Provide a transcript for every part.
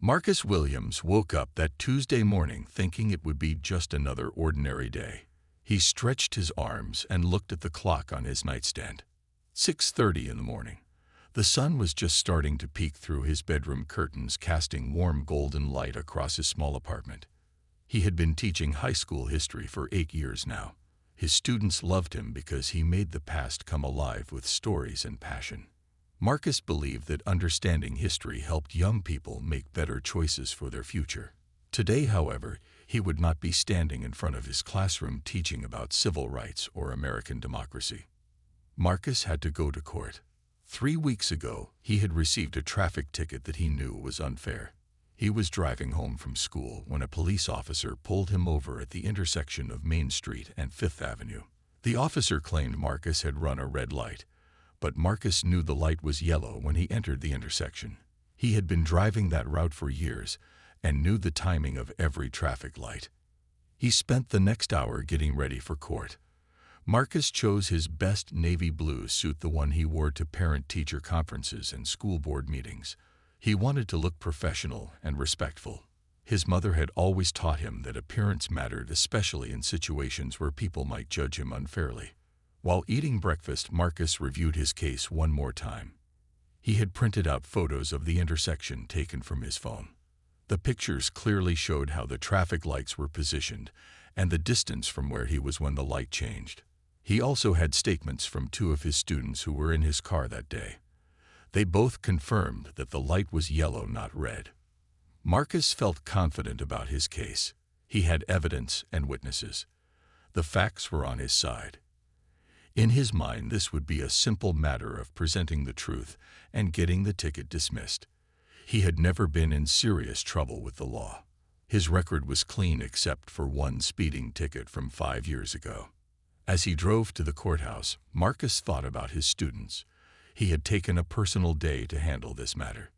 Marcus Williams woke up that Tuesday morning thinking it would be just another ordinary day. He stretched his arms and looked at the clock on his nightstand. 6:30 in the morning. The sun was just starting to peek through his bedroom curtains, casting warm golden light across his small apartment. He had been teaching high school history for 8 years now. His students loved him because he made the past come alive with stories and passion. Marcus believed that understanding history helped young people make better choices for their future. Today, however, he would not be standing in front of his classroom teaching about civil rights or American democracy. Marcus had to go to court. 3 weeks ago, he had received a traffic ticket that he knew was unfair. He was driving home from school when a police officer pulled him over at the intersection of Main Street and Fifth Avenue. The officer claimed Marcus had run a red light, but Marcus knew the light was yellow when he entered the intersection. He had been driving that route for years and knew the timing of every traffic light. He spent the next hour getting ready for court. Marcus chose his best navy blue suit, the one he wore to parent-teacher conferences and school board meetings. He wanted to look professional and respectful. His mother had always taught him that appearance mattered, especially in situations where people might judge him unfairly. While eating breakfast, Marcus reviewed his case one more time. He had printed out photos of the intersection taken from his phone. The pictures clearly showed how the traffic lights were positioned and the distance from where he was when the light changed. He also had statements from 2 of his students who were in his car that day. They both confirmed that the light was yellow, not red. Marcus felt confident about his case. He had evidence and witnesses. The facts were on his side. In his mind, this would be a simple matter of presenting the truth and getting the ticket dismissed. He had never been in serious trouble with the law. His record was clean except for one speeding ticket from 5 years ago. As he drove to the courthouse, Marcus thought about his students. He had taken a personal day to handle this matter.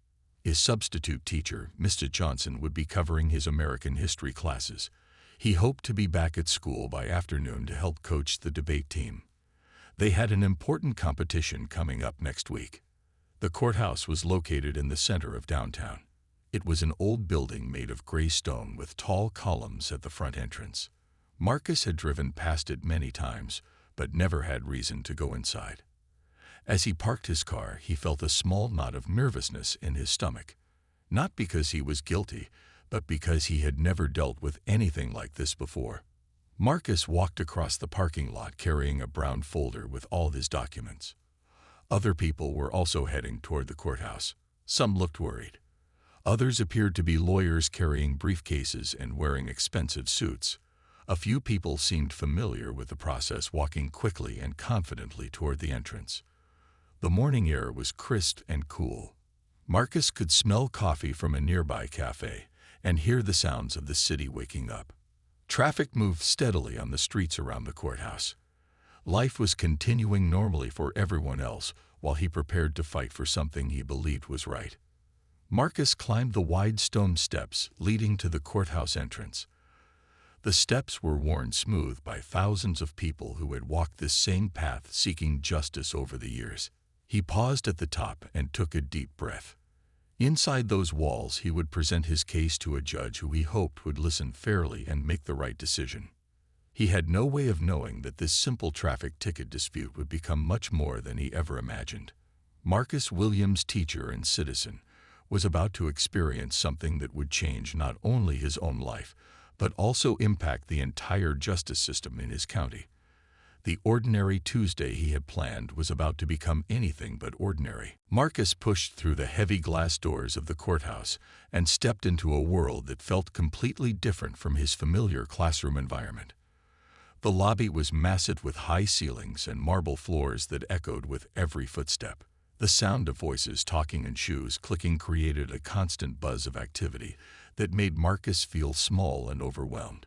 His substitute teacher, Mr. Johnson, would be covering his American history classes. He hoped to be back at school by afternoon to help coach the debate team. They had an important competition coming up next week. The courthouse was located in the center of downtown. It was an old building made of gray stone with tall columns at the front entrance. Marcus had driven past it many times, but never had reason to go inside. As he parked his car, he felt a small knot of nervousness in his stomach. Not because he was guilty, but because he had never dealt with anything like this before. Marcus walked across the parking lot carrying a brown folder with all his documents. Other people were also heading toward the courthouse. Some looked worried. Others appeared to be lawyers carrying briefcases and wearing expensive suits. A few people seemed familiar with the process, walking quickly and confidently toward the entrance. The morning air was crisp and cool. Marcus could smell coffee from a nearby cafe and hear the sounds of the city waking up. Traffic moved steadily on the streets around the courthouse. Life was continuing normally for everyone else while he prepared to fight for something he believed was right. Marcus climbed the wide stone steps leading to the courthouse entrance. The steps were worn smooth by thousands of people who had walked this same path seeking justice over the years. He paused at the top and took a deep breath. Inside those walls, he would present his case to a judge who he hoped would listen fairly and make the right decision. He had no way of knowing that this simple traffic ticket dispute would become much more than he ever imagined. Marcus Williams, teacher and citizen, was about to experience something that would change not only his own life, but also impact the entire justice system in his county. The ordinary Tuesday he had planned was about to become anything but ordinary. Marcus pushed through the heavy glass doors of the courthouse and stepped into a world that felt completely different from his familiar classroom environment. The lobby was massive with high ceilings and marble floors that echoed with every footstep. The sound of voices talking and shoes clicking created a constant buzz of activity that made Marcus feel small and overwhelmed.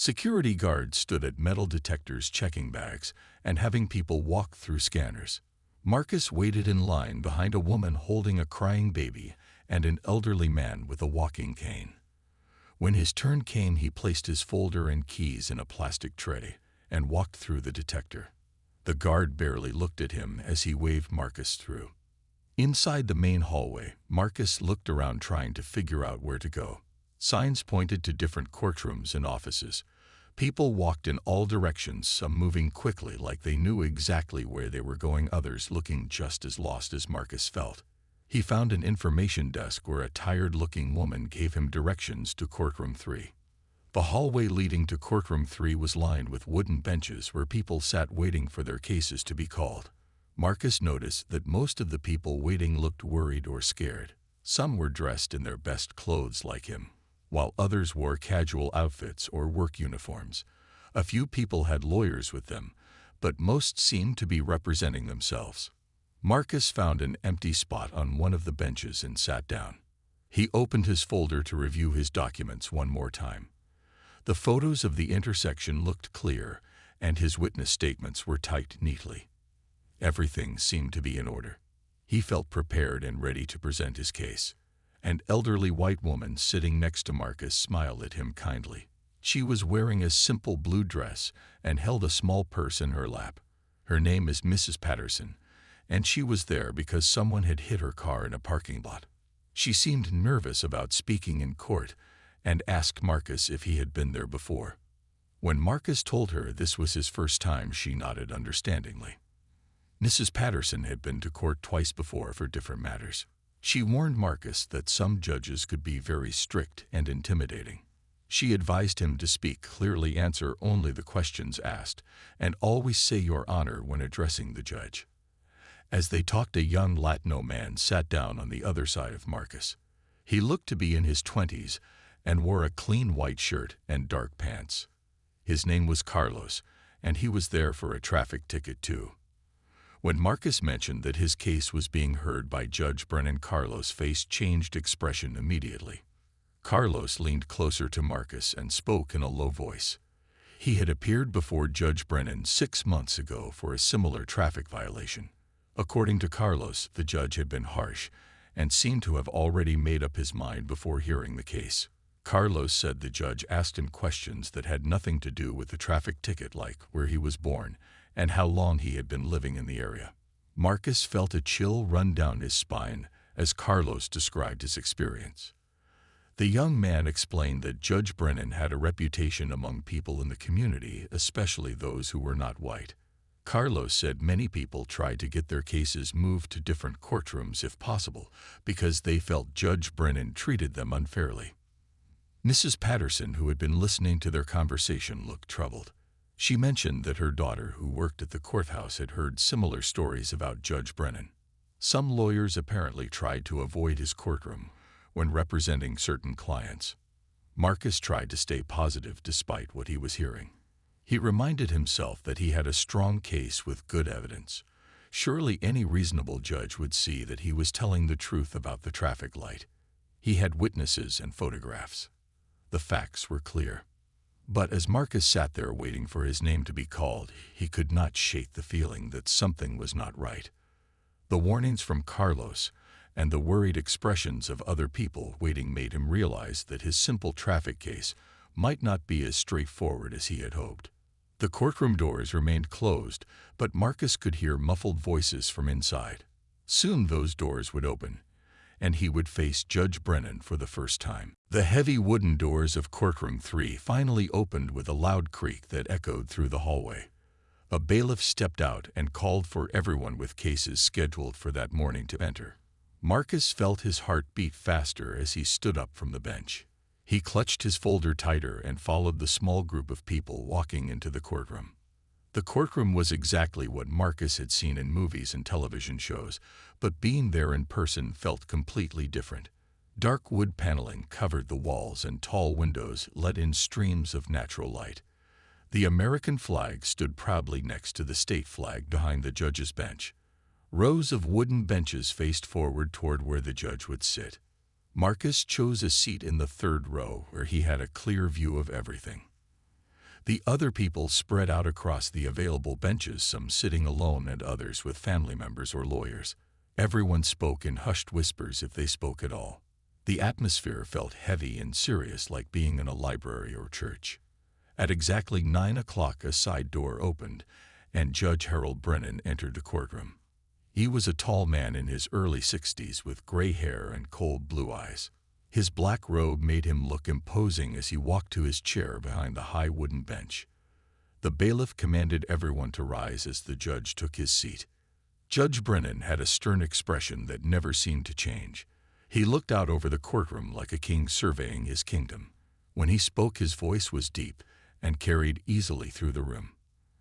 Security guards stood at metal detectors checking bags and having people walk through scanners. Marcus waited in line behind a woman holding a crying baby and an elderly man with a walking cane. When his turn came, he placed his folder and keys in a plastic tray and walked through the detector. The guard barely looked at him as he waved Marcus through. Inside the main hallway, Marcus looked around trying to figure out where to go. Signs pointed to different courtrooms and offices. People walked in all directions, some moving quickly like they knew exactly where they were going, others looking just as lost as Marcus felt. He found an information desk where a tired-looking woman gave him directions to courtroom 3. The hallway leading to courtroom 3 was lined with wooden benches where people sat waiting for their cases to be called. Marcus noticed that most of the people waiting looked worried or scared. Some were dressed in their best clothes like him, while others wore casual outfits or work uniforms. A few people had lawyers with them, but most seemed to be representing themselves. Marcus found an empty spot on one of the benches and sat down. He opened his folder to review his documents one more time. The photos of the intersection looked clear, and his witness statements were typed neatly. Everything seemed to be in order. He felt prepared and ready to present his case. An elderly white woman sitting next to Marcus smiled at him kindly. She was wearing a simple blue dress and held a small purse in her lap. Her name is Mrs. Patterson, and she was there because someone had hit her car in a parking lot. She seemed nervous about speaking in court and asked Marcus if he had been there before. When Marcus told her this was his first time, she nodded understandingly. Mrs. Patterson had been to court twice before for different matters. She warned Marcus that some judges could be very strict and intimidating. She advised him to speak clearly, answer only the questions asked, and always say "Your Honor" when addressing the judge. As they talked, a young Latino man sat down on the other side of Marcus. He looked to be in his 20s and wore a clean white shirt and dark pants. His name was Carlos, and he was there for a traffic ticket too. When Marcus mentioned that his case was being heard by Judge Brennan, Carlos' face changed expression immediately. Carlos leaned closer to Marcus and spoke in a low voice. He had appeared before Judge Brennan 6 months ago for a similar traffic violation. According to Carlos, the judge had been harsh and seemed to have already made up his mind before hearing the case. Carlos said the judge asked him questions that had nothing to do with the traffic ticket, like where he was born and how long he had been living in the area. Marcus felt a chill run down his spine as Carlos described his experience. The young man explained that Judge Brennan had a reputation among people in the community, especially those who were not white. Carlos said many people tried to get their cases moved to different courtrooms if possible because they felt Judge Brennan treated them unfairly. Mrs. Patterson, who had been listening to their conversation, looked troubled. She mentioned that her daughter, who worked at the courthouse, had heard similar stories about Judge Brennan. Some lawyers apparently tried to avoid his courtroom when representing certain clients. Marcus tried to stay positive despite what he was hearing. He reminded himself that he had a strong case with good evidence. Surely any reasonable judge would see that he was telling the truth about the traffic light. He had witnesses and photographs. The facts were clear. But as Marcus sat there waiting for his name to be called, he could not shake the feeling that something was not right. The warnings from Carlos and the worried expressions of other people waiting made him realize that his simple traffic case might not be as straightforward as he had hoped. The courtroom doors remained closed, but Marcus could hear muffled voices from inside. Soon those doors would open, and he would face Judge Brennan for the first time. The heavy wooden doors of courtroom 3 finally opened with a loud creak that echoed through the hallway. A bailiff stepped out and called for everyone with cases scheduled for that morning to enter. Marcus felt his heart beat faster as he stood up from the bench. He clutched his folder tighter and followed the small group of people walking into the courtroom. The courtroom was exactly what Marcus had seen in movies and television shows, but being there in person felt completely different. Dark wood paneling covered the walls and tall windows let in streams of natural light. The American flag stood proudly next to the state flag behind the judge's bench. Rows of wooden benches faced forward toward where the judge would sit. Marcus chose a seat in the third row where he had a clear view of everything. The other people spread out across the available benches, some sitting alone and others with family members or lawyers. Everyone spoke in hushed whispers if they spoke at all. The atmosphere felt heavy and serious, like being in a library or church. At exactly 9 o'clock, a side door opened, and Judge Harold Brennan entered the courtroom. He was a tall man in his early 60s with gray hair and cold blue eyes. His black robe made him look imposing as he walked to his chair behind the high wooden bench. The bailiff commanded everyone to rise as the judge took his seat. Judge Brennan had a stern expression that never seemed to change. He looked out over the courtroom like a king surveying his kingdom. When he spoke, his voice was deep and carried easily through the room.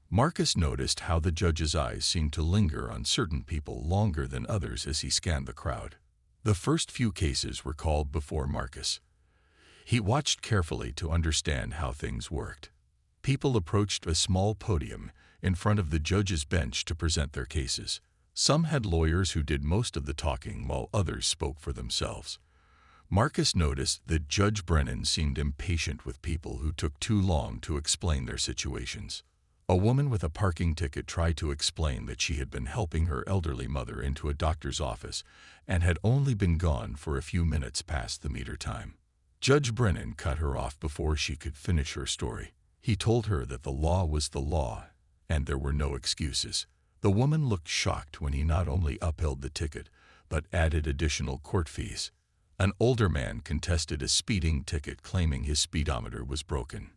Marcus noticed how the judge's eyes seemed to linger on certain people longer than others as he scanned the crowd. The first few cases were called before Marcus. He watched carefully to understand how things worked. People approached a small podium in front of the judge's bench to present their cases. Some had lawyers who did most of the talking while others spoke for themselves. Marcus noticed that Judge Brennan seemed impatient with people who took too long to explain their situations. A woman with a parking ticket tried to explain that she had been helping her elderly mother into a doctor's office and had only been gone for a few minutes past the meter time. Judge Brennan cut her off before she could finish her story. He told her that the law was the law and there were no excuses. The woman looked shocked when he not only upheld the ticket but added additional court fees. An older man contested a speeding ticket, claiming his speedometer was broken.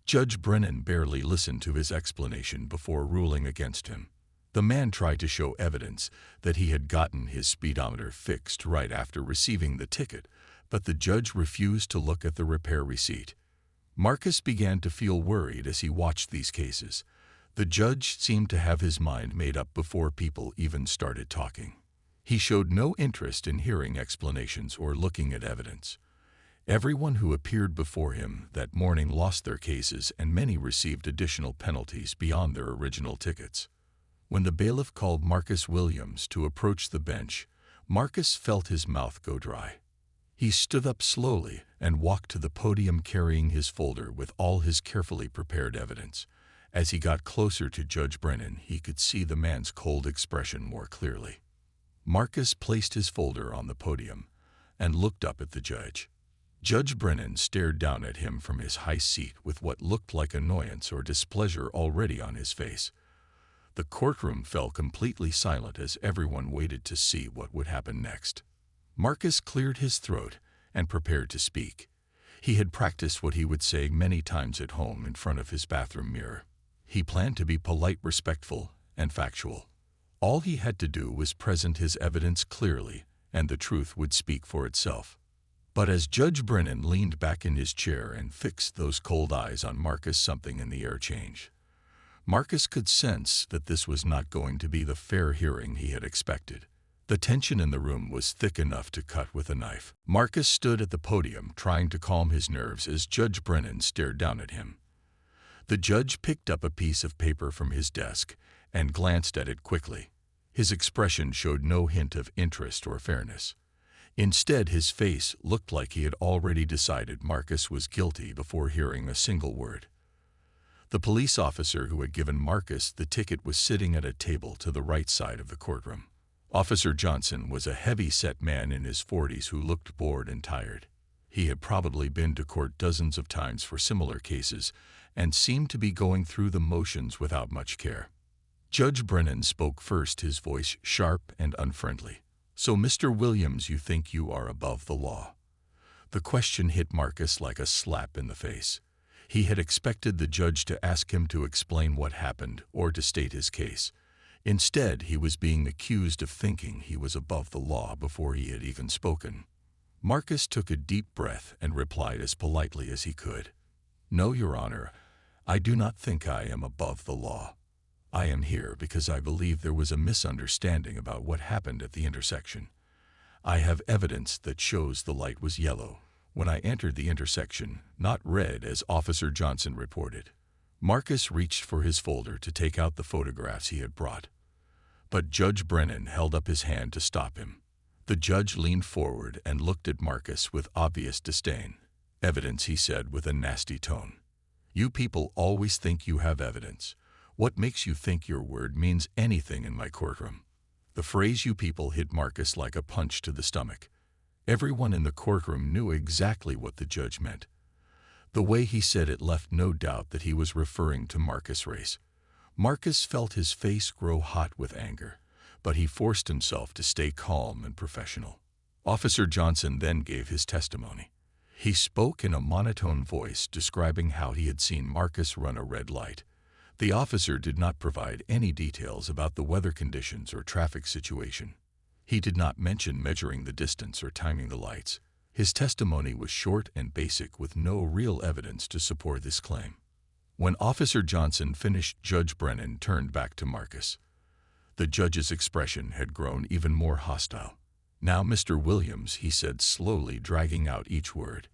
Judge Brennan barely listened to his explanation before ruling against him. The man tried to show evidence that he had gotten his speedometer fixed right after receiving the ticket, but the judge refused to look at the repair receipt. Marcus began to feel worried as he watched these cases. The judge seemed to have his mind made up before people even started talking. He showed no interest in hearing explanations or looking at evidence. Everyone who appeared before him that morning lost their cases, and many received additional penalties beyond their original tickets. When the bailiff called Marcus Williams to approach the bench, Marcus felt his mouth go dry. He stood up slowly and walked to the podium carrying his folder with all his carefully prepared evidence. As he got closer to Judge Brennan, he could see the man's cold expression more clearly. Marcus placed his folder on the podium and looked up at the judge. Judge Brennan stared down at him from his high seat with what looked like annoyance or displeasure already on his face. The courtroom fell completely silent as everyone waited to see what would happen next. Marcus cleared his throat and prepared to speak. He had practiced what he would say many times at home in front of his bathroom mirror. He planned to be polite, respectful, and factual. All he had to do was present his evidence clearly, and the truth would speak for itself. But as Judge Brennan leaned back in his chair and fixed those cold eyes on Marcus, something in the air changed. Marcus could sense that this was not going to be the fair hearing he had expected. The tension in the room was thick enough to cut with a knife. Marcus stood at the podium trying to calm his nerves as Judge Brennan stared down at him. The judge picked up a piece of paper from his desk and glanced at it quickly. His expression showed no hint of interest or fairness. Instead, his face looked like he had already decided Marcus was guilty before hearing a single word. The police officer who had given Marcus the ticket was sitting at a table to the right side of the courtroom. Officer Johnson was a heavy-set man in his 40s who looked bored and tired. He had probably been to court dozens of times for similar cases and seemed to be going through the motions without much care. Judge Brennan spoke first, his voice sharp and unfriendly. "So, Mr. Williams, you think you are above the law?" The question hit Marcus like a slap in the face. He had expected the judge to ask him to explain what happened or to state his case. Instead, he was being accused of thinking he was above the law before he had even spoken. Marcus took a deep breath and replied as politely as he could. "No, Your Honor, I do not think I am above the law. I am here because I believe there was a misunderstanding about what happened at the intersection. I have evidence that shows the light was yellow when I entered the intersection, not red as Officer Johnson reported." Marcus reached for his folder to take out the photographs he had brought. But Judge Brennan held up his hand to stop him. The judge leaned forward and looked at Marcus with obvious disdain. "Evidence," he said with a nasty tone. "You people always think you have evidence. What makes you think your word means anything in my courtroom?" The phrase "you people" hit Marcus like a punch to the stomach. Everyone in the courtroom knew exactly what the judge meant. The way he said it left no doubt that he was referring to Marcus' race. Marcus felt his face grow hot with anger, but he forced himself to stay calm and professional. Officer Johnson then gave his testimony. He spoke in a monotone voice describing how he had seen Marcus run a red light. The officer did not provide any details about the weather conditions or traffic situation. He did not mention measuring the distance or timing the lights. His testimony was short and basic with no real evidence to support this claim. When Officer Johnson finished, Judge Brennan turned back to Marcus. The judge's expression had grown even more hostile. "Now, Mr. Williams," he said slowly, dragging out each word,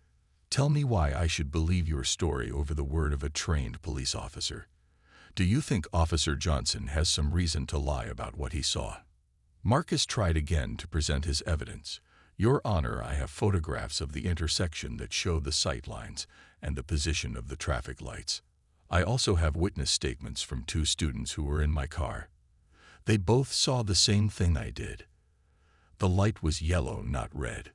"tell me why I should believe your story over the word of a trained police officer. Do you think Officer Johnson has some reason to lie about what he saw?" Marcus tried again to present his evidence. "Your Honor, I have photographs of the intersection that show the sight lines and the position of the traffic lights. I also have witness statements from 2 students who were in my car. They both saw the same thing I did. The light was yellow, not red."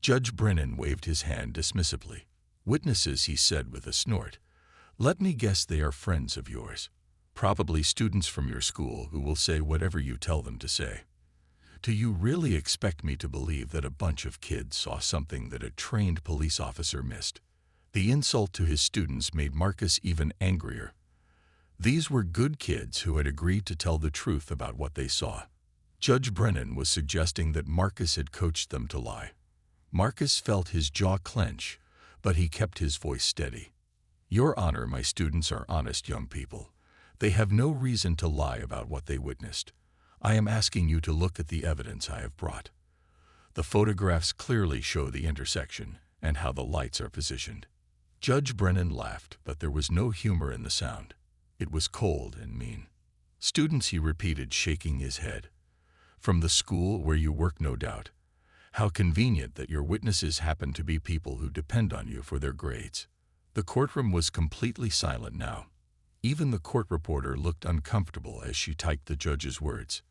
Judge Brennan waved his hand dismissively. "Witnesses," he said with a snort. "Let me guess they are friends of yours. Probably students from your school who will say whatever you tell them to say. Do you really expect me to believe that a bunch of kids saw something that a trained police officer missed?" The insult to his students made Marcus even angrier. These were good kids who had agreed to tell the truth about what they saw. Judge Brennan was suggesting that Marcus had coached them to lie. Marcus felt his jaw clench, but he kept his voice steady. "Your Honor, my students are honest young people. They have no reason to lie about what they witnessed. I am asking you to look at the evidence I have brought. The photographs clearly show the intersection and how the lights are positioned." Judge Brennan laughed, but there was no humor in the sound. It was cold and mean. "Students," he repeated, shaking his head. "From the school where you work, no doubt. How convenient that your witnesses happen to be people who depend on you for their grades." The courtroom was completely silent now. Even the court reporter looked uncomfortable as she typed the judge's words.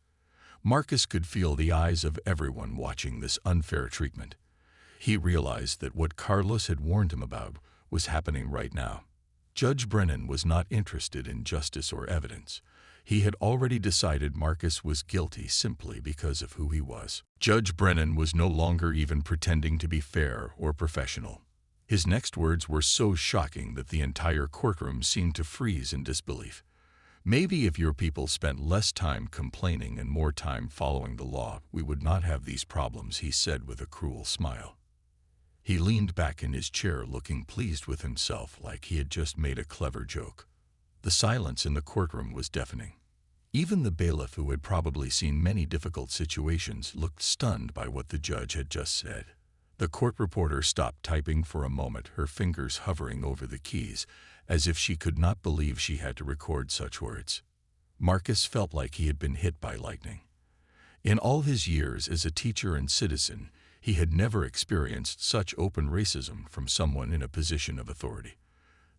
Marcus could feel the eyes of everyone watching this unfair treatment. He realized that what Carlos had warned him about was happening right now. Judge Brennan was not interested in justice or evidence. He had already decided Marcus was guilty simply because of who he was. Judge Brennan was no longer even pretending to be fair or professional. His next words were so shocking that the entire courtroom seemed to freeze in disbelief. "Maybe if your people spent less time complaining and more time following the law, we would not have these problems," he said with a cruel smile. He leaned back in his chair looking pleased with himself, like he had just made a clever joke. The silence in the courtroom was deafening. Even the bailiff, who had probably seen many difficult situations, looked stunned by what the judge had just said. The court reporter stopped typing for a moment, her fingers hovering over the keys, as if she could not believe she had to record such words. Marcus felt like he had been hit by lightning. In all his years as a teacher and citizen, he had never experienced such open racism from someone in a position of authority.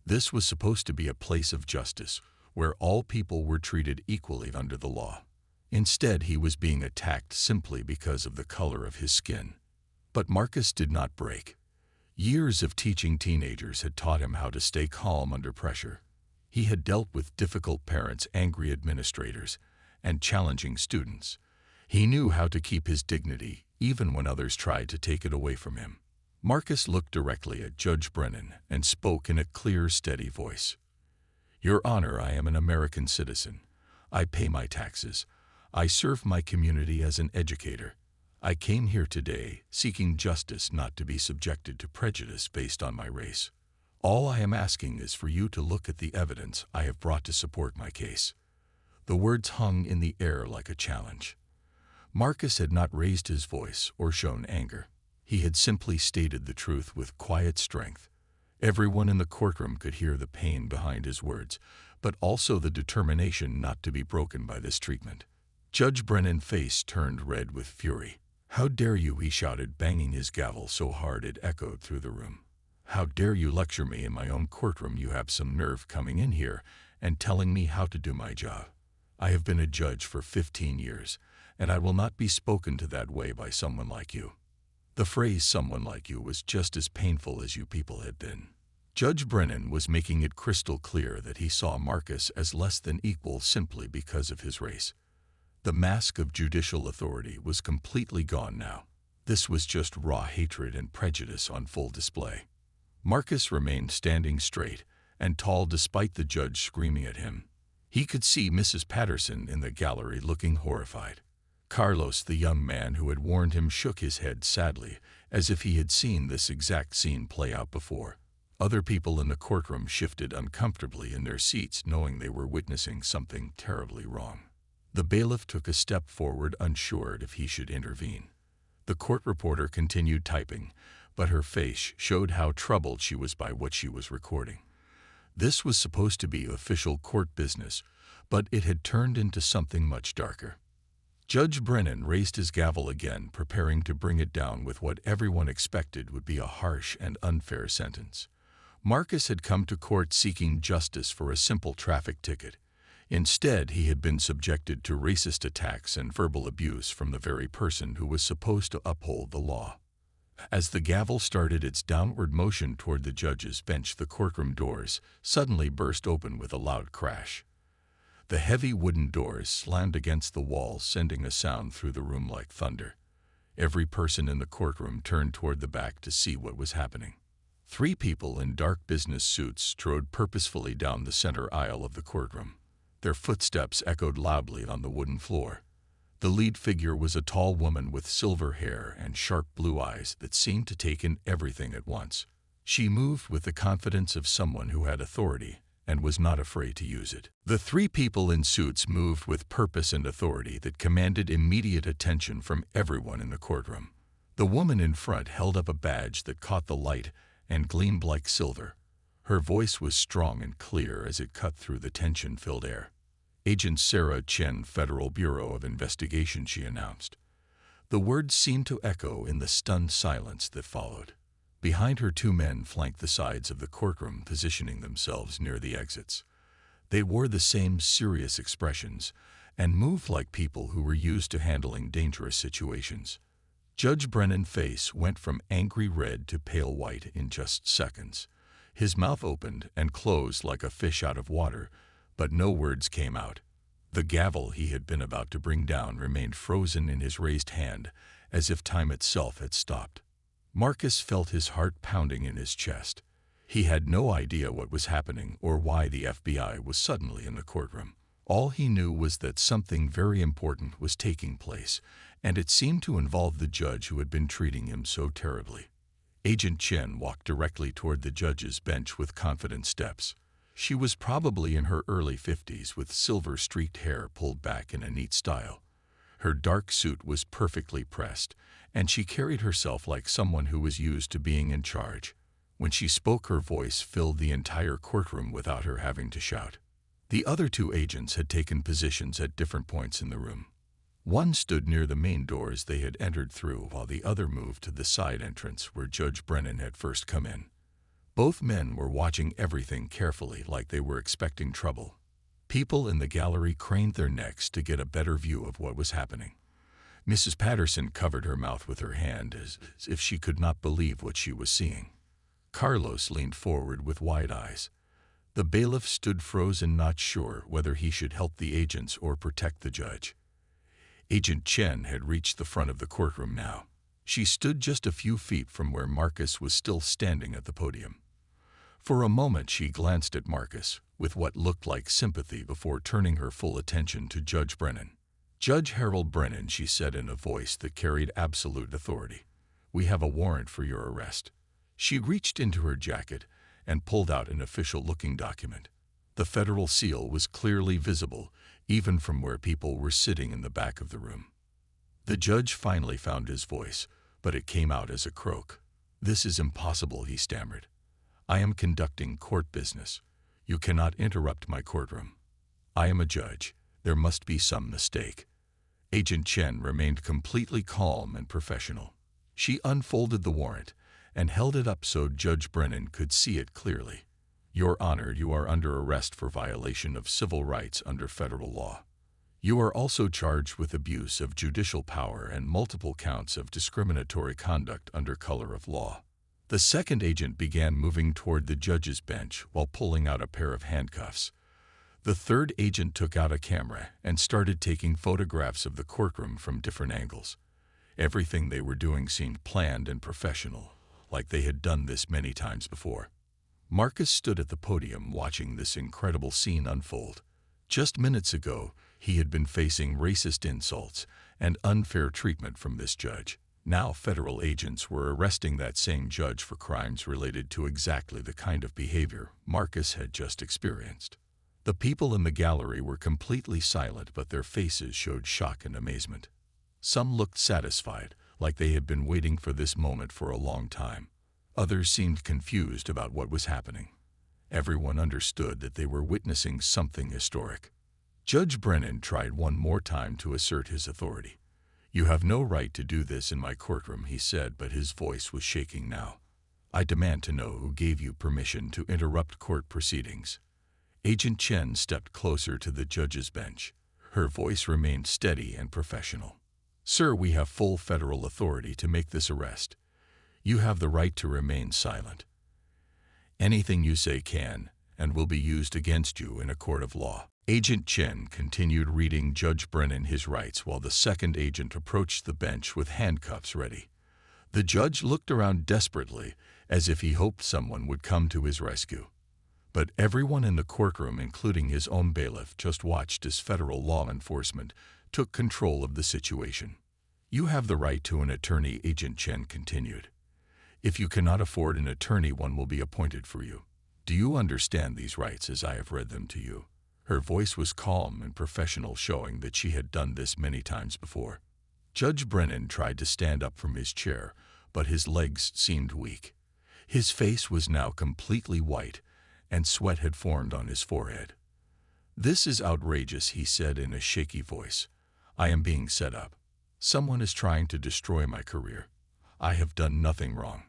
This was supposed to be a place of justice, where all people were treated equally under the law. Instead, he was being attacked simply because of the color of his skin. But Marcus did not break. Years of teaching teenagers had taught him how to stay calm under pressure. He had dealt with difficult parents, angry administrators, and challenging students. He knew how to keep his dignity, even when others tried to take it away from him. Marcus looked directly at Judge Brennan and spoke in a clear, steady voice. "Your Honor, I am an American citizen. I pay my taxes. I serve my community as an educator. I came here today seeking justice, not to be subjected to prejudice based on my race. All I am asking is for you to look at the evidence I have brought to support my case." The words hung in the air like a challenge. Marcus had not raised his voice or shown anger. He had simply stated the truth with quiet strength. Everyone in the courtroom could hear the pain behind his words, but also the determination not to be broken by this treatment. Judge Brennan's face turned red with fury. "How dare you," he shouted, banging his gavel so hard it echoed through the room. "How dare you lecture me in my own courtroom? You have some nerve coming in here and telling me how to do my job. I have been a judge for 15 years, and I will not be spoken to that way by someone like you." The phrase "someone like you" was just as painful as you people had been. Judge Brennan was making it crystal clear that he saw Marcus as less than equal simply because of his race. The mask of judicial authority was completely gone now. This was just raw hatred and prejudice on full display. Marcus remained standing straight and tall despite the judge screaming at him. He could see Mrs. Patterson in the gallery looking horrified. Carlos, the young man who had warned him, shook his head sadly, as if he had seen this exact scene play out before. Other people in the courtroom shifted uncomfortably in their seats, knowing they were witnessing something terribly wrong. The bailiff took a step forward, unsure if he should intervene. The court reporter continued typing, but her face showed how troubled she was by what she was recording. This was supposed to be official court business, but it had turned into something much darker. Judge Brennan raised his gavel again, preparing to bring it down with what everyone expected would be a harsh and unfair sentence. Marcus had come to court seeking justice for a simple traffic ticket. Instead, he had been subjected to racist attacks and verbal abuse from the very person who was supposed to uphold the law. As the gavel started its downward motion toward the judge's bench, the courtroom doors suddenly burst open with a loud crash. The heavy wooden doors slammed against the walls, sending a sound through the room like thunder. Every person in the courtroom turned toward the back to see what was happening. 3 people in dark business suits strode purposefully down the center aisle of the courtroom. Their footsteps echoed loudly on the wooden floor. The lead figure was a tall woman with silver hair and sharp blue eyes that seemed to take in everything at once. She moved with the confidence of someone who had authority and was not afraid to use it. The 3 people in suits moved with purpose and authority that commanded immediate attention from everyone in the courtroom. The woman in front held up a badge that caught the light and gleamed like silver. Her voice was strong and clear as it cut through the tension-filled air. "Agent Sarah Chen, Federal Bureau of Investigation," she announced. The words seemed to echo in the stunned silence that followed. Behind her, 2 men flanked the sides of the courtroom, positioning themselves near the exits. They wore the same serious expressions and moved like people who were used to handling dangerous situations. Judge Brennan's face went from angry red to pale white in just seconds. His mouth opened and closed like a fish out of water, but no words came out. The gavel he had been about to bring down remained frozen in his raised hand, as if time itself had stopped. Marcus felt his heart pounding in his chest. He had no idea what was happening or why the FBI was suddenly in the courtroom. All he knew was that something very important was taking place, and it seemed to involve the judge who had been treating him so terribly. Agent Chen walked directly toward the judge's bench with confident steps. She was probably in her early 50s, with silver-streaked hair pulled back in a neat style. Her dark suit was perfectly pressed, and she carried herself like someone who was used to being in charge. When she spoke, her voice filled the entire courtroom without her having to shout. The other 2 agents had taken positions at different points in the room. One stood near the main doors they had entered through, while the other moved to the side entrance where Judge Brennan had first come in. Both men were watching everything carefully, like they were expecting trouble. People in the gallery craned their necks to get a better view of what was happening. Mrs. Patterson covered her mouth with her hand as if she could not believe what she was seeing. Carlos leaned forward with wide eyes. The bailiff stood frozen, not sure whether he should help the agents or protect the judge. Agent Chen had reached the front of the courtroom now. She stood just a few feet from where Marcus was still standing at the podium. For a moment she glanced at Marcus with what looked like sympathy before turning her full attention to Judge Brennan. "Judge Harold Brennan," she said in a voice that carried absolute authority, "we have a warrant for your arrest." She reached into her jacket and pulled out an official-looking document. The federal seal was clearly visible, even from where people were sitting in the back of the room. The judge finally found his voice, but it came out as a croak. "This is impossible," he stammered. "I am conducting court business. You cannot interrupt my courtroom. I am a judge. There must be some mistake." Agent Chen remained completely calm and professional. She unfolded the warrant and held it up so Judge Brennan could see it clearly. "Your Honor, you are under arrest for violation of civil rights under federal law. You are also charged with abuse of judicial power and multiple counts of discriminatory conduct under color of law." The second agent began moving toward the judge's bench while pulling out a pair of handcuffs. The third agent took out a camera and started taking photographs of the courtroom from different angles. Everything they were doing seemed planned and professional, like they had done this many times before. Marcus stood at the podium watching this incredible scene unfold. Just minutes ago, he had been facing racist insults and unfair treatment from this judge. Now federal agents were arresting that same judge for crimes related to exactly the kind of behavior Marcus had just experienced. The people in the gallery were completely silent, but their faces showed shock and amazement. Some looked satisfied, like they had been waiting for this moment for a long time. Others seemed confused about what was happening. Everyone understood that they were witnessing something historic. Judge Brennan tried one more time to assert his authority. "You have no right to do this in my courtroom," he said, but his voice was shaking now. "I demand to know who gave you permission to interrupt court proceedings." Agent Chen stepped closer to the judge's bench. Her voice remained steady and professional. "Sir, we have full federal authority to make this arrest. You have the right to remain silent. Anything you say can and will be used against you in a court of law." Agent Chen continued reading Judge Brennan his rights while the second agent approached the bench with handcuffs ready. The judge looked around desperately, as if he hoped someone would come to his rescue. But everyone in the courtroom, including his own bailiff, just watched as federal law enforcement took control of the situation. "You have the right to an attorney," Agent Chen continued. "If you cannot afford an attorney, one will be appointed for you. Do you understand these rights as I have read them to you?" Her voice was calm and professional, showing that she had done this many times before. Judge Brennan tried to stand up from his chair, but his legs seemed weak. His face was now completely white, and sweat had formed on his forehead. "This is outrageous," he said in a shaky voice. "I am being set up. Someone is trying to destroy my career. I have done nothing wrong."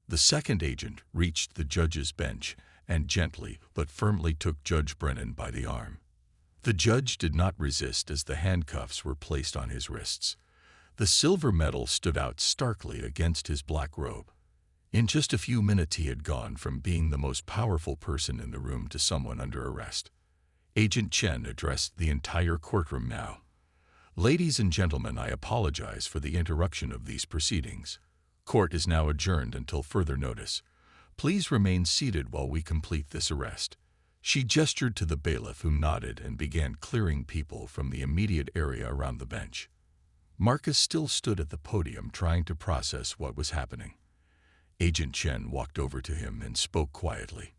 The second agent reached the judge's bench and gently but firmly took Judge Brennan by the arm. The judge did not resist as the handcuffs were placed on his wrists. The silver medal stood out starkly against his black robe. In just a few minutes he had gone from being the most powerful person in the room to someone under arrest. Agent Chen addressed the entire courtroom now. "Ladies and gentlemen, I apologize for the interruption of these proceedings. Court is now adjourned until further notice. Please remain seated while we complete this arrest." She gestured to the bailiff, who nodded and began clearing people from the immediate area around the bench. Marcus still stood at the podium trying to process what was happening. Agent Chen walked over to him and spoke quietly.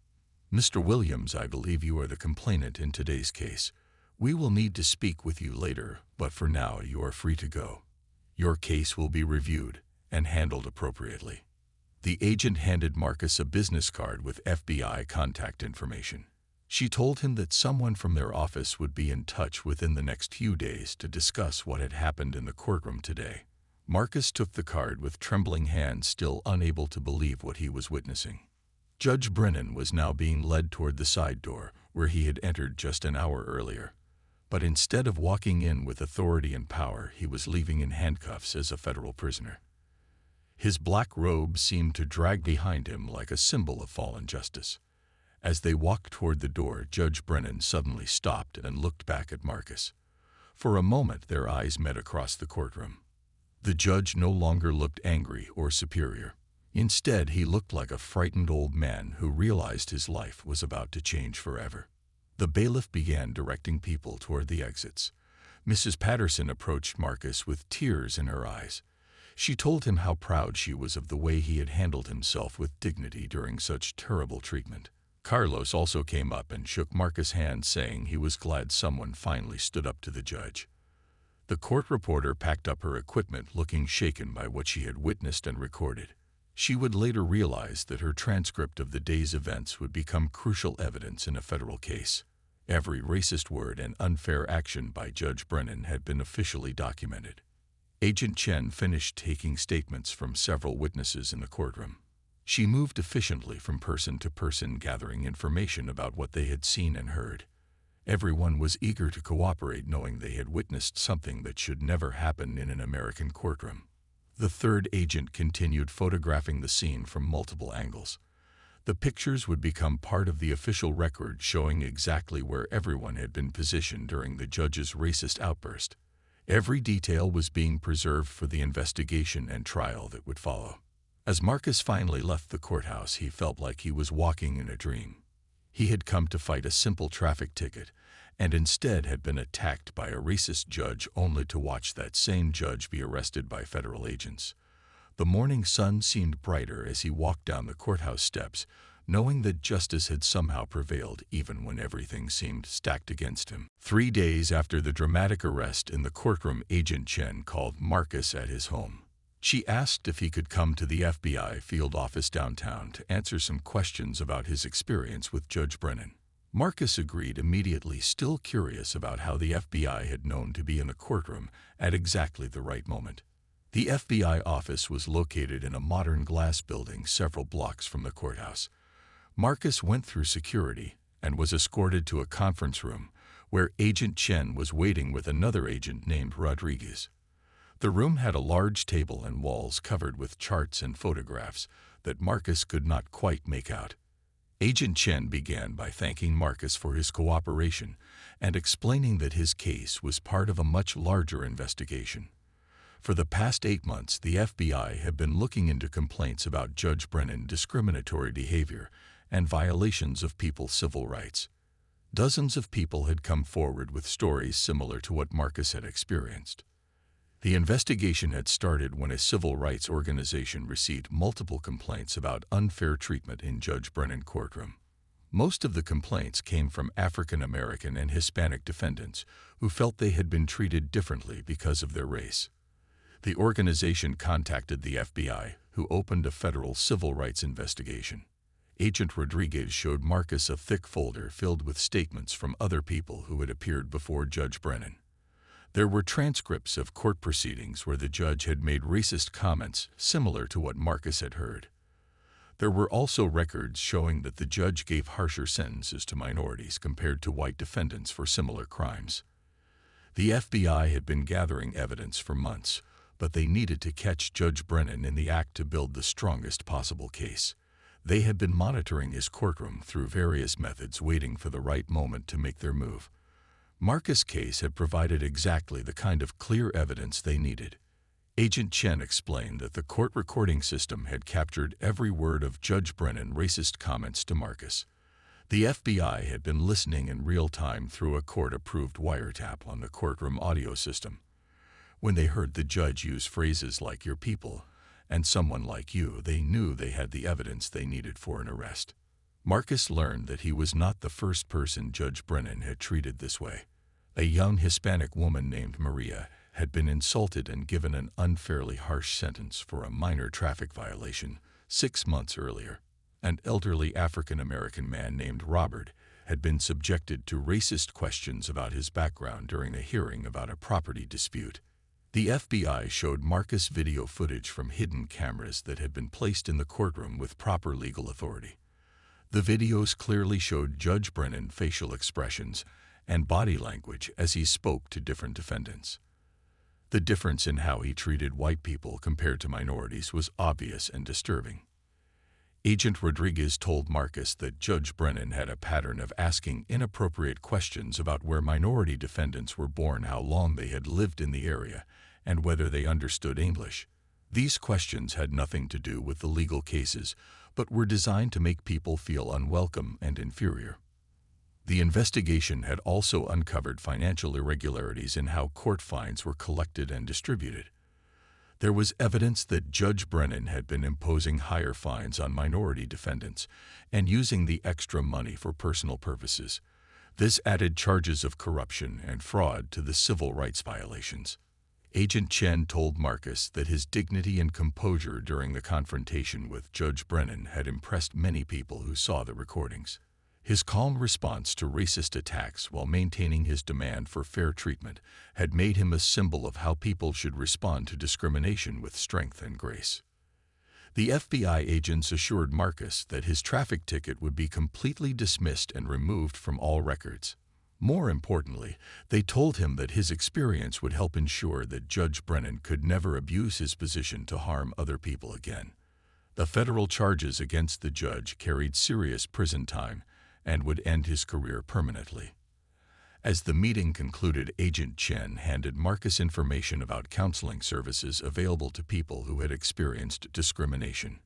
"Mr. Williams, I believe you are the complainant in today's case. We will need to speak with you later, but for now you are free to go. Your case will be reviewed and handled appropriately." The agent handed Marcus a business card with FBI contact information. She told him that someone from their office would be in touch within the next few days to discuss what had happened in the courtroom today. Marcus took the card with trembling hands, still unable to believe what he was witnessing. Judge Brennan was now being led toward the side door, where he had entered just an hour earlier. But instead of walking in with authority and power, he was leaving in handcuffs as a federal prisoner. His black robe seemed to drag behind him like a symbol of fallen justice. As they walked toward the door, Judge Brennan suddenly stopped and looked back at Marcus. For a moment, their eyes met across the courtroom. The judge no longer looked angry or superior. Instead, he looked like a frightened old man who realized his life was about to change forever. The bailiff began directing people toward the exits. Mrs. Patterson approached Marcus with tears in her eyes. She told him how proud she was of the way he had handled himself with dignity during such terrible treatment. Carlos also came up and shook Marcus' hand, saying he was glad someone finally stood up to the judge. The court reporter packed up her equipment, looking shaken by what she had witnessed and recorded. She would later realize that her transcript of the day's events would become crucial evidence in a federal case. Every racist word and unfair action by Judge Brennan had been officially documented. Agent Chen finished taking statements from several witnesses in the courtroom. She moved efficiently from person to person, gathering information about what they had seen and heard. Everyone was eager to cooperate, knowing they had witnessed something that should never happen in an American courtroom. The third agent continued photographing the scene from multiple angles. The pictures would become part of the official record showing exactly where everyone had been positioned during the judge's racist outburst. Every detail was being preserved for the investigation and trial that would follow. As Marcus finally left the courthouse, he felt like he was walking in a dream. He had come to fight a simple traffic ticket, and instead had been attacked by a racist judge only to watch that same judge be arrested by federal agents. The morning sun seemed brighter as he walked down the courthouse steps, knowing that justice had somehow prevailed even when everything seemed stacked against him. 3 days after the dramatic arrest in the courtroom, Agent Chen called Marcus at his home. She asked if he could come to the FBI field office downtown to answer some questions about his experience with Judge Brennan. Marcus agreed immediately, still curious about how the FBI had known to be in the courtroom at exactly the right moment. The FBI office was located in a modern glass building several blocks from the courthouse. Marcus went through security and was escorted to a conference room where Agent Chen was waiting with another agent named Rodriguez. The room had a large table and walls covered with charts and photographs that Marcus could not quite make out. Agent Chen began by thanking Marcus for his cooperation and explaining that his case was part of a much larger investigation. For the past 8 months, the FBI had been looking into complaints about Judge Brennan's discriminatory behavior and violations of people's civil rights. Dozens of people had come forward with stories similar to what Marcus had experienced. The investigation had started when a civil rights organization received multiple complaints about unfair treatment in Judge Brennan's courtroom. Most of the complaints came from African American and Hispanic defendants who felt they had been treated differently because of their race. The organization contacted the FBI, who opened a federal civil rights investigation. Agent Rodriguez showed Marcus a thick folder filled with statements from other people who had appeared before Judge Brennan. There were transcripts of court proceedings where the judge had made racist comments similar to what Marcus had heard. There were also records showing that the judge gave harsher sentences to minorities compared to white defendants for similar crimes. The FBI had been gathering evidence for months, but they needed to catch Judge Brennan in the act to build the strongest possible case. They had been monitoring his courtroom through various methods, waiting for the right moment to make their move. Marcus' case had provided exactly the kind of clear evidence they needed. Agent Chen explained that the court recording system had captured every word of Judge Brennan's racist comments to Marcus. The FBI had been listening in real time through a court-approved wiretap on the courtroom audio system. When they heard the judge use phrases like "your people" and "someone like you," they knew they had the evidence they needed for an arrest. Marcus learned that he was not the first person Judge Brennan had treated this way. A young Hispanic woman named Maria had been insulted and given an unfairly harsh sentence for a minor traffic violation 6 months earlier. An elderly African-American man named Robert had been subjected to racist questions about his background during a hearing about a property dispute. The FBI showed Marcus video footage from hidden cameras that had been placed in the courtroom with proper legal authority. The videos clearly showed Judge Brennan's facial expressions and body language as he spoke to different defendants. The difference in how he treated white people compared to minorities was obvious and disturbing. Agent Rodriguez told Marcus that Judge Brennan had a pattern of asking inappropriate questions about where minority defendants were born, how long they had lived in the area, and whether they understood English. These questions had nothing to do with the legal cases, but were designed to make people feel unwelcome and inferior. The investigation had also uncovered financial irregularities in how court fines were collected and distributed. There was evidence that Judge Brennan had been imposing higher fines on minority defendants and using the extra money for personal purposes. This added charges of corruption and fraud to the civil rights violations. Agent Chen told Marcus that his dignity and composure during the confrontation with Judge Brennan had impressed many people who saw the recordings. His calm response to racist attacks while maintaining his demand for fair treatment had made him a symbol of how people should respond to discrimination with strength and grace. The FBI agents assured Marcus that his traffic ticket would be completely dismissed and removed from all records. More importantly, they told him that his experience would help ensure that Judge Brennan could never abuse his position to harm other people again. The federal charges against the judge carried serious prison time and would end his career permanently. As the meeting concluded, Agent Chen handed Marcus information about counseling services available to people who had experienced discrimination.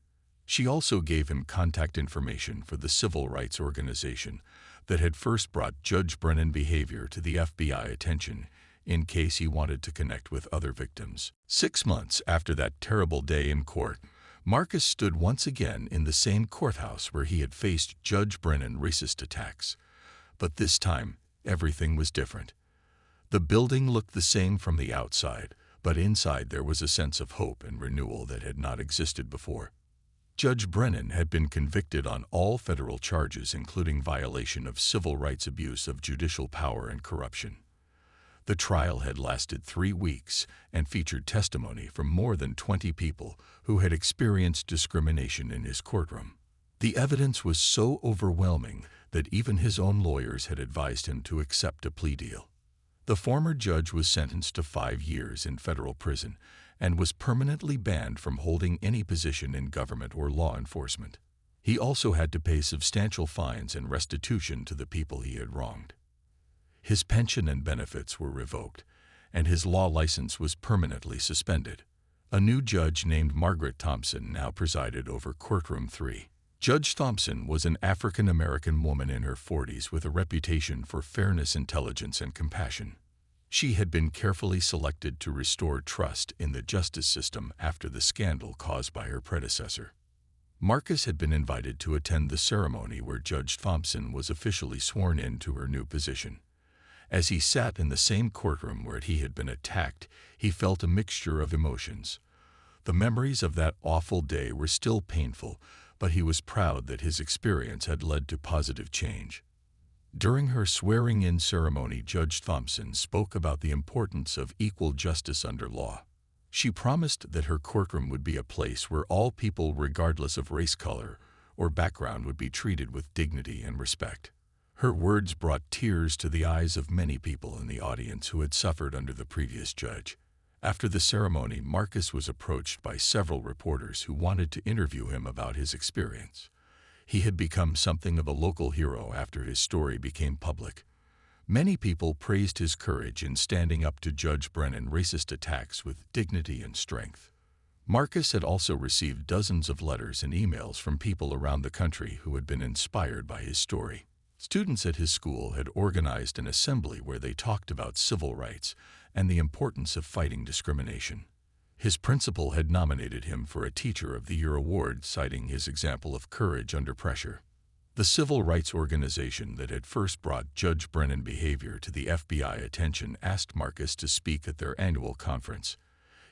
She also gave him contact information for the civil rights organization that had first brought Judge Brennan's behavior to the FBI attention in case he wanted to connect with other victims. 6 months after that terrible day in court, Marcus stood once again in the same courthouse where he had faced Judge Brennan's racist attacks. But this time, everything was different. The building looked the same from the outside, but inside there was a sense of hope and renewal that had not existed before. Judge Brennan had been convicted on all federal charges, including violation of civil rights, abuse of judicial power, and corruption. The trial had lasted 3 weeks and featured testimony from more than 20 people who had experienced discrimination in his courtroom. The evidence was so overwhelming that even his own lawyers had advised him to accept a plea deal. The former judge was sentenced to 5 years in federal prison and was permanently banned from holding any position in government or law enforcement. He also had to pay substantial fines and restitution to the people he had wronged. His pension and benefits were revoked, and his law license was permanently suspended. A new judge named Margaret Thompson now presided over Courtroom 3. Judge Thompson was an African-American woman in her 40s with a reputation for fairness, intelligence, and compassion. She had been carefully selected to restore trust in the justice system after the scandal caused by her predecessor. Marcus had been invited to attend the ceremony where Judge Thompson was officially sworn in to her new position. As he sat in the same courtroom where he had been attacked, he felt a mixture of emotions. The memories of that awful day were still painful, but he was proud that his experience had led to positive change. During her swearing-in ceremony, Judge Thompson spoke about the importance of equal justice under law. She promised that her courtroom would be a place where all people, regardless of race, color, or background, would be treated with dignity and respect. Her words brought tears to the eyes of many people in the audience who had suffered under the previous judge. After the ceremony, Marcus was approached by several reporters who wanted to interview him about his experience. He had become something of a local hero after his story became public. Many people praised his courage in standing up to Judge Brennan's racist attacks with dignity and strength. Marcus had also received dozens of letters and emails from people around the country who had been inspired by his story. Students at his school had organized an assembly where they talked about civil rights and the importance of fighting discrimination. His principal had nominated him for a Teacher of the Year award, citing his example of courage under pressure. The civil rights organization that had first brought Judge Brennan's behavior to the FBI attention asked Marcus to speak at their annual conference.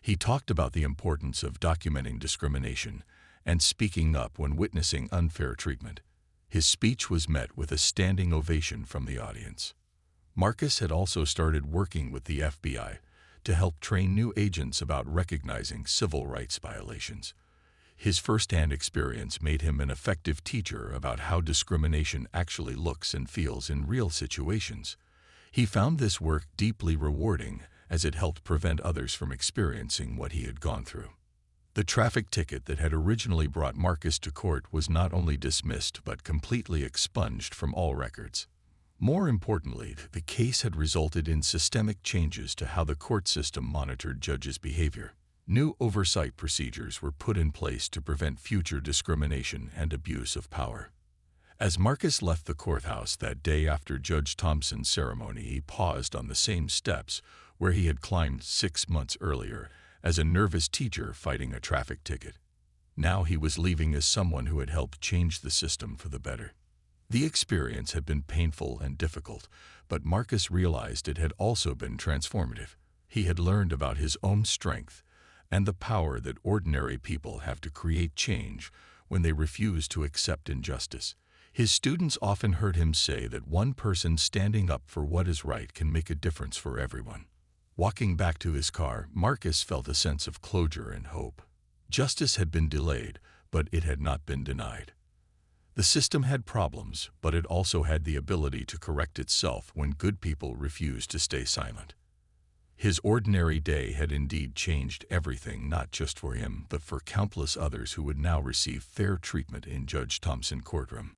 He talked about the importance of documenting discrimination and speaking up when witnessing unfair treatment. His speech was met with a standing ovation from the audience. Marcus had also started working with the FBI to help train new agents about recognizing civil rights violations. His first-hand experience made him an effective teacher about how discrimination actually looks and feels in real situations. He found this work deeply rewarding as it helped prevent others from experiencing what he had gone through. The traffic ticket that had originally brought Marcus to court was not only dismissed but completely expunged from all records. More importantly, the case had resulted in systemic changes to how the court system monitored judges' behavior. New oversight procedures were put in place to prevent future discrimination and abuse of power. As Marcus left the courthouse that day after Judge Thompson's ceremony, he paused on the same steps where he had climbed 6 months earlier as a nervous teacher fighting a traffic ticket. Now he was leaving as someone who had helped change the system for the better. The experience had been painful and difficult, but Marcus realized it had also been transformative. He had learned about his own strength and the power that ordinary people have to create change when they refuse to accept injustice. His students often heard him say that one person standing up for what is right can make a difference for everyone. Walking back to his car, Marcus felt a sense of closure and hope. Justice had been delayed, but it had not been denied. The system had problems, but it also had the ability to correct itself when good people refused to stay silent. His ordinary day had indeed changed everything, not just for him, but for countless others who would now receive fair treatment in Judge Thompson's courtroom.